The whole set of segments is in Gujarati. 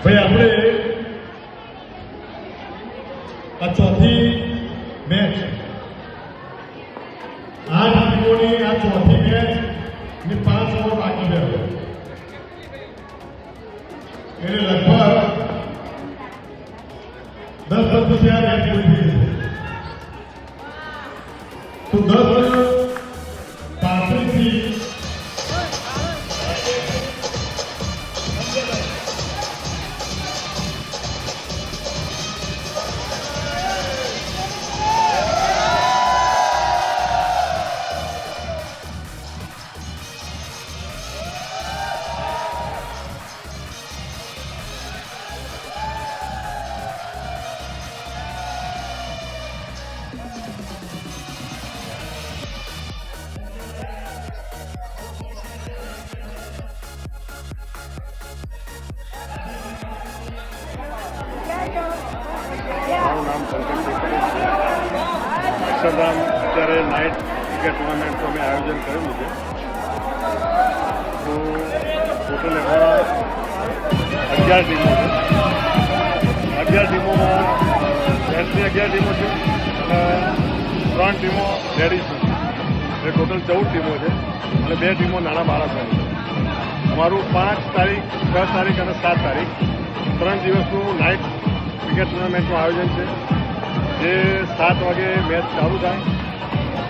ભાઈ આપણે આ ચોથી મેચ 8 ટીમોની આ ચોથી મેચ ની 5 ઓવર બાકી છે એટલે લગભગ 10 પછી આ મેચ પૂરી થઈ જશે તો 10:35 થી મારું નામ પંકજ અક્ષરધામ અત્યારે નાઇટ ક્રિકેટ ટુર્નામેન્ટનું અમે આયોજન કરેલું છે. તો ટોટલ એમાં 11 ટીમો છે. 11 ટીમોમાં મેચની 11 ટીમો છે અને 3 ટીમો લેડીઝ છે. એટલે ટોટલ 14 ટીમો છે અને 2 ટીમો નાના બાળકોની છે. અમારું 5 તારીખ 6 તારીખ અને 7 તારીખ 3 દિવસનું નાઇટ ક્રિકેટ ટુર્નામેન્ટનું આયોજન છે. જે 7 વાગે મેચ ચાલુ થાય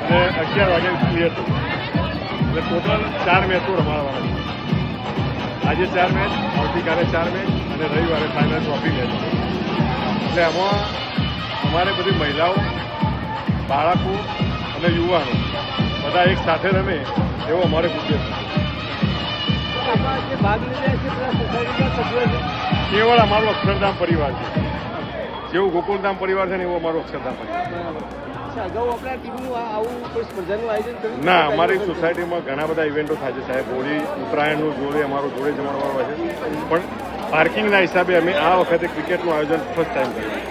અને 11 વાગે ક્લિયર થાય. એટલે ટોટલ 4 મેચો રમાડવાના છે. આજે 4 મેચ, આવતીકાલે 4 મેચ અને રવિવારે ફાઇનલ ટ્રોફી મેચ. એટલે આમાં અમારે બધી મહિલાઓ, બાળકો અને યુવાનો બધા એક સાથે રમે એવો અમારે ઉદ્દેશ છે. કેવળ અમારો અક્ષરધામ પરિવાર છે. જેવું ગોકુલધામ પરિવાર છે ને એવું અમારું અક્ષરધામ પરિવાર. ના, અમારી સોસાયટીમાં ઘણા બધા ઇવેન્ટો થાય છે સાહેબ. હોળી, ઉત્તરાયણનું જોડે અમારું જોડે જમણવાર હોય છે. પણ પાર્કિંગના હિસાબે અમે આ વખતે ક્રિકેટનું આયોજન ફર્સ્ટ ટાઈમ કર્યું.